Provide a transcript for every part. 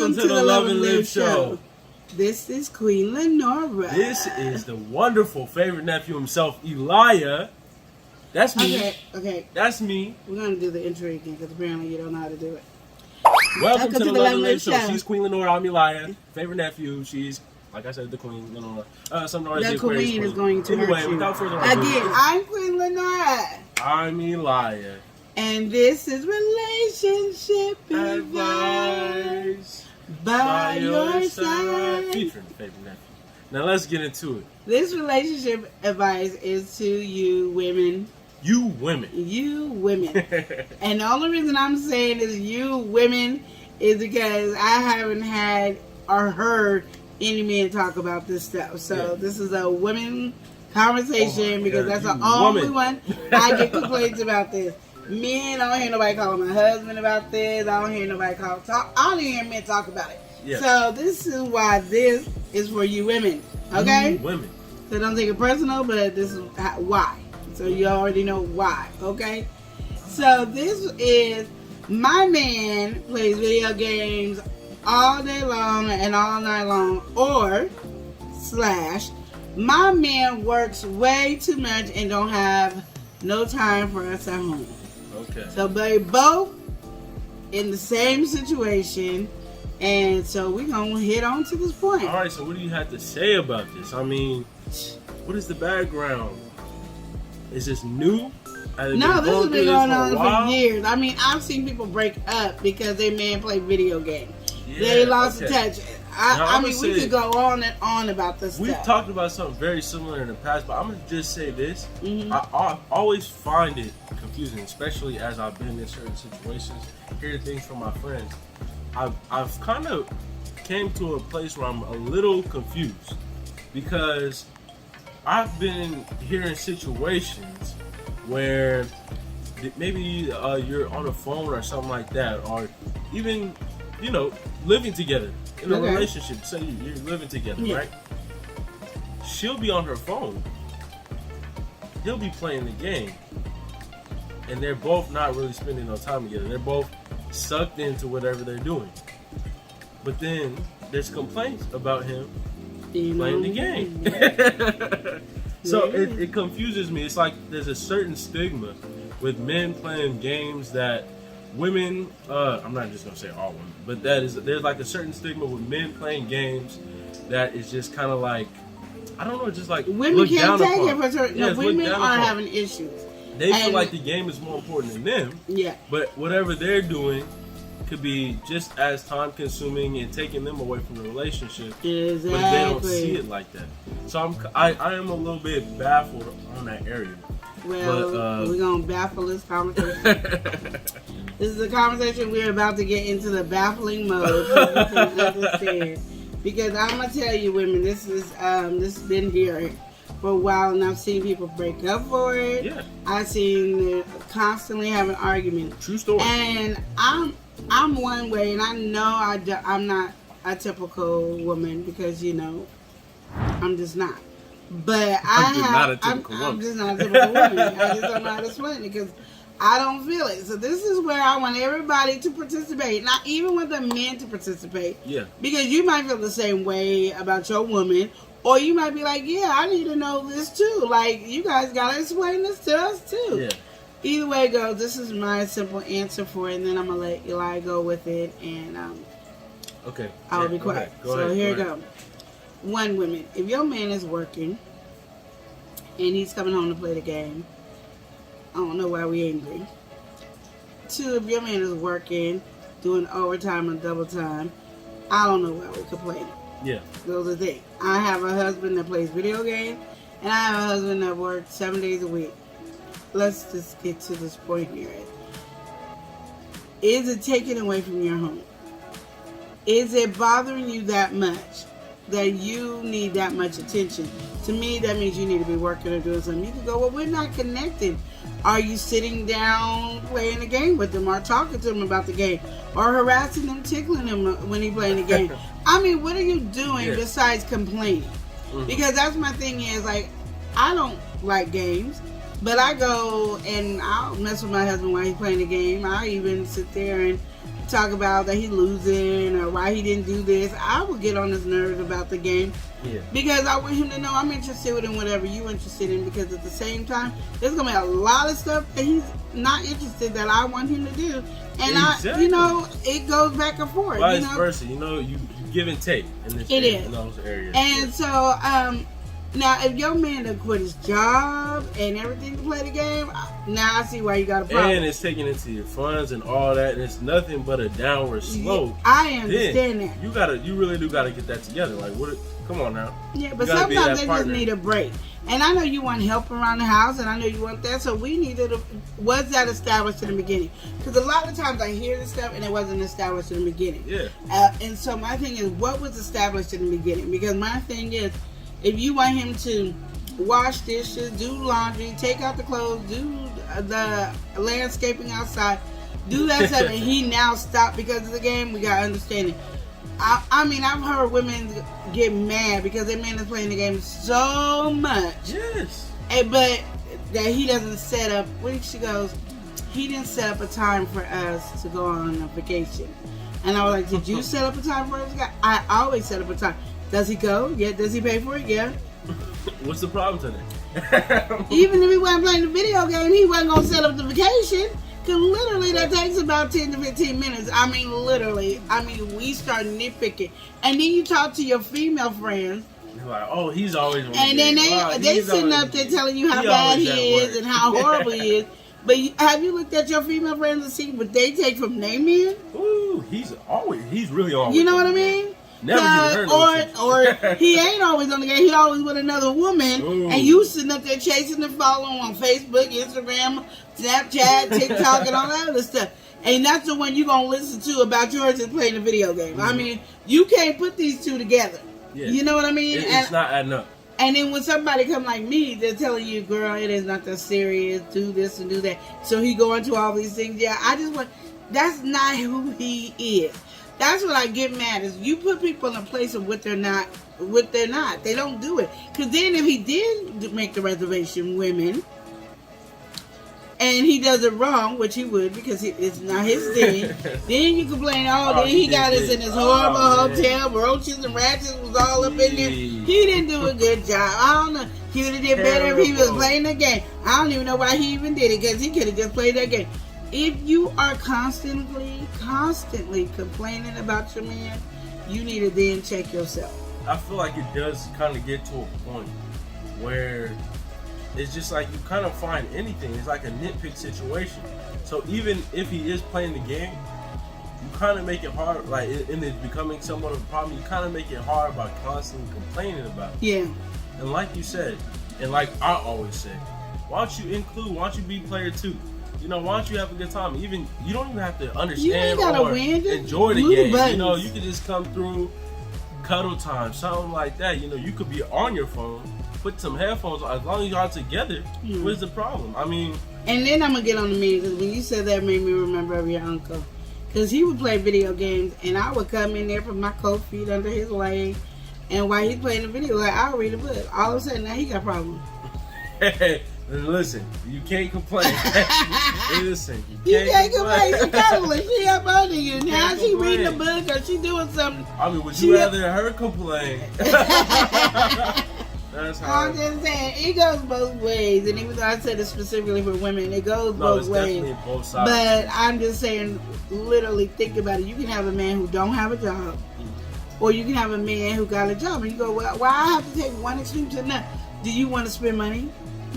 Welcome to the Love and Live Show. This is Queen Lenora. This is the wonderful favorite nephew himself, elijah. That's me. Okay. That's me. We're going to do the intro again because apparently you don't know how to do it. Welcome to the Love and Live Show. She's Queen Lenora. I'm Elijah. Favorite nephew. She's, like I said, the Queen Lenora. The Queen is going to anyway, hurt you. Without further ado. Again, I'm Queen Lenora. I'm Elijah. And this is Relationship Advice by your side. Featuring the favorite nephew. Now let's get into it. This relationship advice is to you women. You women. You women. And the only reason I'm saying is you women is because I haven't had or heard any men talk about this stuff. So this is a women conversation because that's the only one I get complaints about this. Men, I don't hear nobody calling my husband about this. I don't hear nobody I don't hear men talk about it. Yeah. So this is why this is for you women. Okay? You women. So don't take it personal, but this is why. So you already know why. Okay? So this is my man plays video games all day long and all night long, or / my man works way too much and don't have no time for us at home. Okay. So they both in the same situation, and so we're going to hit on to this point. All right, so what do you have to say about this? I mean, what is the background? Is this new? No, this has been going on for years. I mean, I've seen people break up because they men play video games. Yeah, they lost touch. I mean, we could go on and on about this stuff. We've talked about something very similar in the past, but I'm going to just say this. I always find it confusing, especially as I've been in certain situations, hear things from my friends. I've kind of came to a place where I'm a little confused because I've been hearing situations where maybe you're on a phone or something like that, or even, living together in a relationship. Say you're living together, right? She'll be on her phone. He'll be playing the game. And they're both not really spending no time together. They're both sucked into whatever they're doing. But then there's complaints about him playing the game. So it confuses me. It's like there's a certain stigma with men playing games that women, I'm not just going to say all women, but there's like a certain stigma with men playing games that is just kind of like, I don't know, just like women can't take it for certain. No, women are having issues. They feel like the game is more important than them. Yeah. But whatever they're doing could be just as time consuming and taking them away from the relationship. Exactly. But they don't see it like that. So I am a little bit baffled on that area. Well, we're going to baffle this conversation. This is a conversation we're about to get into the baffling mode. So you can understand. Because I'm going to tell you, women, this has been here for a while, and I've seen people break up for it. Yeah. I've seen them constantly having arguments. True story. And I'm one way, and I know I'm not a typical woman because, I'm just not. But I'm just not a typical woman. I just don't know how to explain it because I don't feel it. So this is where I want everybody to participate. Not even want the men to participate. Yeah. Because you might feel the same way about your woman. Or you might be like, yeah, I need to know this too. Like, you guys got to explain this to us too. Yeah. Either way it goes, this is my simple answer for it. And then I'm going to let Eli go with it. And okay. I'll be quiet. So here we go. One, women, if your man is working and he's coming home to play the game, I don't know why we angry. Two, if your man is working, doing overtime and double time, I don't know why we're complaining. Yeah. Those are things. I have a husband that plays video games, and I have a husband that works 7 days a week. Let's just get to this point here. Is it taken away from your home? Is it bothering you that much that you need that much attention? To me, that means you need to be working or doing something. You can go, well, we're not connected. Are you sitting down playing the game with them or talking to them about the game or harassing them, tickling them when he's playing the game? I mean, what are you doing besides complaining? Because that's my thing is, like, I don't like games, but I go and I'll mess with my husband while he's playing the game. I even sit there and talk about that he losing or why he didn't do this, I will get on his nerves about the game. Yeah. Because I want him to know I'm interested in whatever you're interested in. Because at the same time, there's gonna be a lot of stuff that he's not interested that I want him to do, and exactly. It goes back and forth. Vice versa, you give and take in this area, in those areas. And so, now if your man done quit his job and everything to play the game, now I see why you got a problem. And it's taking into your funds and all that, and it's nothing but a downward slope. I understand that. You really do gotta get that together. Like, what? Come on now. Yeah, but sometimes they just need a break. And I know you want help around the house, and I know you want that. So we needed was that established in the beginning? Because a lot of times I hear this stuff and it wasn't established in the beginning. Yeah. And so my thing is, what was established in the beginning? Because my thing is, if you want him to wash dishes, do laundry, take out the clothes, do the landscaping outside, do that stuff, and he now stopped because of the game, we got to understand it. I mean, I've heard women get mad because their man is playing the game so much. Yes. But that he doesn't set up, she goes, he didn't set up a time for us to go on a vacation. And I was like, did you set up a time for us to go? I always set up a time. Does he go? Yeah. Does he pay for it? Yeah. What's the problem today? Even if he wasn't playing the video game, he wasn't going to set up the vacation. Because literally that takes about 10 to 15 minutes. I mean, literally. I mean, we start nitpicking. And then you talk to your female friends. You're like, oh, he's always on and then they sitting up there telling you how bad he is and how horrible he is. But have you looked at your female friends and see what they take from their men? Ooh, he's really always. You know what I mean? Never heard or he ain't always on the game. He always with another woman. Ooh. And you sitting up there chasing and following on Facebook, Instagram, Snapchat, TikTok, and all that other stuff. And that's the one you're going to listen to about yours is playing a video game. Mm-hmm. I mean, you can't put these two together. Yeah. You know what I mean? It's not adding up. And then when somebody come like me, they're telling you, girl, it is not that serious. Do this and do that. So he go into all these things. Yeah, that's not who he is. That's what I get mad is you put people in a place of what they're not. They don't do it. Because then if he did make the reservation, women, and he does it wrong, which he would because it's not his thing, then you complain, then he got us in this horrible hotel, roaches and ratchets was all up in there. He didn't do a good job. I don't know. He would have did better if he was playing the game. I don't even know why he even did it because he could have just played that game. If you are constantly complaining about your man, you need to then check yourself. I feel like it does kind of get to a point where it's just like you kind of find anything. It's like a nitpick situation. So even if he is playing the game, you kind of make it hard, like, and it's becoming somewhat of a problem, you kind of make it hard by constantly complaining about it. Yeah. And like you said, and like I always say, why don't you be player 2? You know, why don't you have a good time? Even you don't even have to understand or enjoy the game. Buttons. You know, you could just come through, cuddle time, something like that. You know, you could be on your phone, put some headphones on. As long as y'all together, what's the problem? I mean, and then I'm gonna get on the mean because when you said that, made me remember of your uncle, because he would play video games, and I would come in there, put my cold feet under his leg, and while he's playing the video, like I'll read a book. All of a sudden, now he got problems. Listen, you can't complain. Listen, you can't complain. She cuddling. She up under you. Now she reading a book or she doing something. I mean, would you rather her complain? That's how I'm just saying, it goes both ways. And even though I said it specifically for women, it goes both ways. Definitely both sides. But I'm just saying, literally think about it. You can have a man who don't have a job. Or you can have a man who got a job. And you go, well, why I have to take one extreme to another? Do you want to spend money?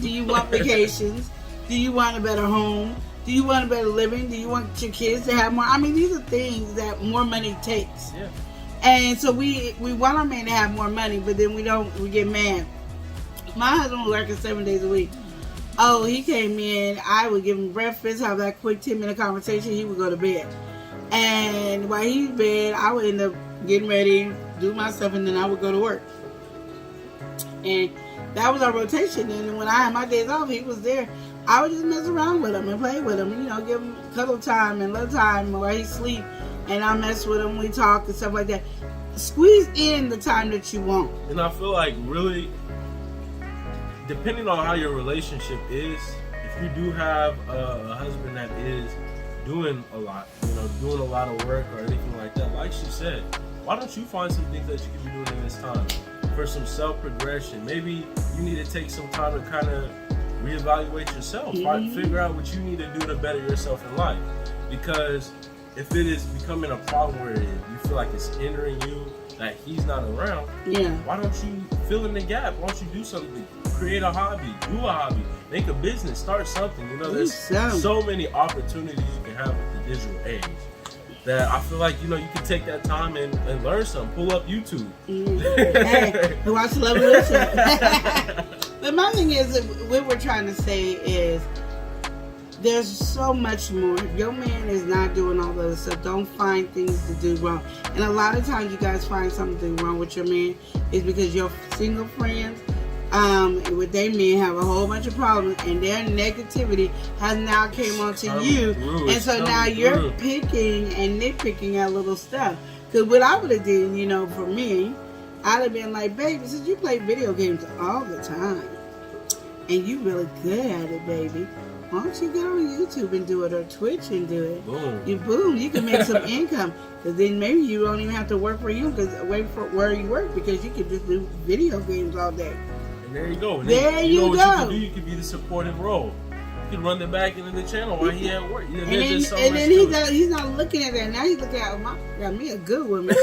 Do you want vacations? Do you want a better home? Do you want a better living? Do you want your kids to have more? I mean, these are things that more money takes. Yeah. And so we want our man to have more money, but then we get mad. My husband was working 7 days a week. Oh, he came in, I would give him breakfast, have that quick 10-minute conversation, he would go to bed. And while he's in bed, I would end up getting ready, do my stuff, and then I would go to work. And that was our rotation. And when I had my days off, he was there. I would just mess around with him and play with him, you know, give him cuddle time and love time while he sleep. And I mess with him, we talk and stuff like that. Squeeze in the time that you want. And I feel like really, depending on how your relationship is, if you do have a husband that is doing a lot, doing a lot of work or anything like that, like she said, why don't you find some things that you can be doing in this time for some self-progression? Maybe you need to take some time to kind of reevaluate yourself, figure out what you need to do to better yourself in life. Because if it is becoming a problem where you feel like it's hindering you, that he's not around, why don't you fill in the gap? Why don't you do something? Create a hobby, do a hobby, make a business, start something. There's so many opportunities you can have with the digital age that I feel like, you can take that time and learn something. Pull up YouTube. Hey, watch 𝒮𝑜𝒶𝓁𝓈s. But my thing is, what we're trying to say is, there's so much more. If your man is not doing all those stuff, don't find things to do wrong. And a lot of times you guys find something wrong with your man is because your single friends with their men have a whole bunch of problems, and their negativity has now came onto you. And so now you're picking and nitpicking at little stuff. Because what I would have did, for me, I'd have been like, baby, since you play video games all the time, and you really good at it, baby, why don't you get on YouTube and do it, or Twitch and do it? Boom, you can make some income. Because then maybe you don't even have to work for him, because away from where you work, because you can just do video games all day. And there you go. And there then, you go. What you can do, you can be the supporting role. You can run the back end of the channel while he at work. And then he's not looking at that. Now he's looking at, got me a good woman.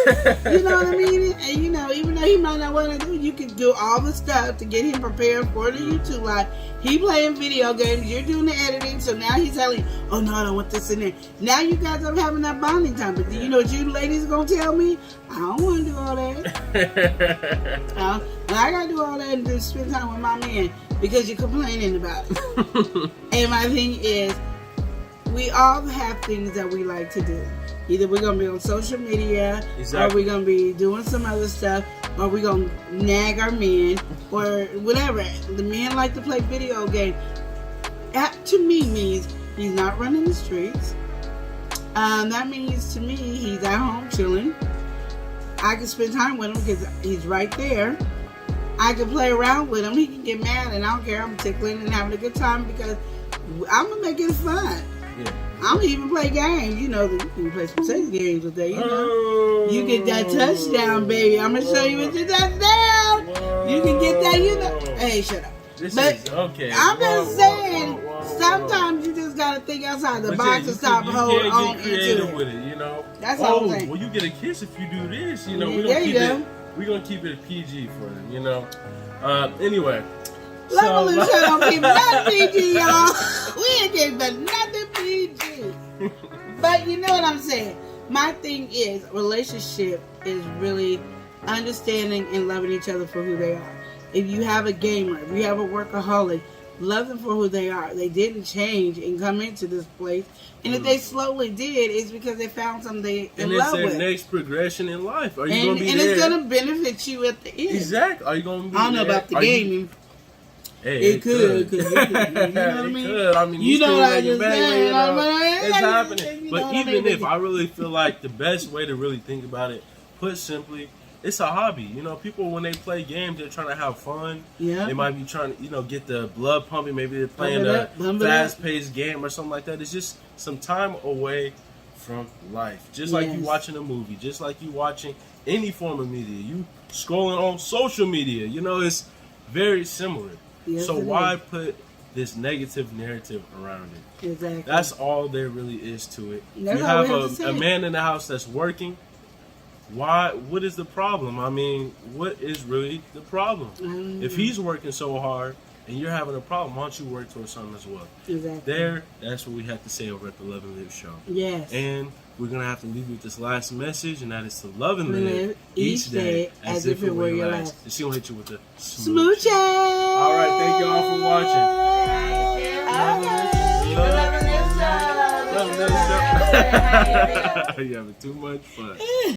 You know what I mean? And even though he might not want to do, you can do all the stuff to get him prepared for the YouTube live. He playing video games, you're doing the editing, so now he's telling you, oh no, I don't want this in there. Now you guys are having that bonding time. But you know what you ladies are going to tell me? I don't want to do all that. I got to do all that and just spend time with my man because you're complaining about it. And my thing is, we all have things that we like to do. Either we're going to be on social media, or we're going to be doing some other stuff, or we're going to nag our men, or whatever. The men like to play video games. That to me means he's not running the streets. That means to me he's at home chilling. I can spend time with him because he's right there. I can play around with him. He can get mad and I don't care. I'm tickling and having a good time because I'm going to make it fun. I'm going to even play games. You can play some sex games with that. You get that touchdown, baby. I'm going to show you what your touchdown. You can get that, Hey, shut up. Okay. I'm just saying, sometimes you just got to think outside the box and stop holding on into it. With it, That's all I'm saying. Well, you get a kiss if you do this. We're going to keep it PG for them, Anyway. 𝒮𝑜𝒶𝓁𝓈s don't keep nothing PG, y'all. We ain't getting but nothing PG. But you know what I'm saying? My thing is, relationship is really understanding and loving each other for who they are. If you have a gamer, if you have a workaholic, love them for who they are. They didn't change and come into this place. And if they slowly did, it's because they found something they in love with. And it's their next progression in life. Are you going to be there? And it's going to benefit you at the end. Exactly. Are you going to be I don't know about the gaming. It could. You know what I mean? It could. You know what I just said. It's happening. But even if, I really feel like the best way to really think about it, put simply, it's a hobby. People, when they play games, they're trying to have fun. Yeah. They might be trying to, get the blood pumping. Maybe they're playing a fast-paced game or something like that. It's just some time away from life. Just like you watching a movie. Just like you watching any form of media. You scrolling on social media. It's very similar. Yes, so why put this negative narrative around it? Exactly. That's all there really is to it. You have a man in the house that's working. Why? What is the problem? I mean, what is really the problem? If he's working so hard and you're having a problem, why don't you work towards something as well? Exactly. That's what we have to say over at the Love and Live Show. Yes. And we're going to have to leave you with this last message, and that is to love and live each day as if it were your last. And she's going to hit you with the smooch. All right, thank you all for watching. Love and Live Show. You're having too much fun.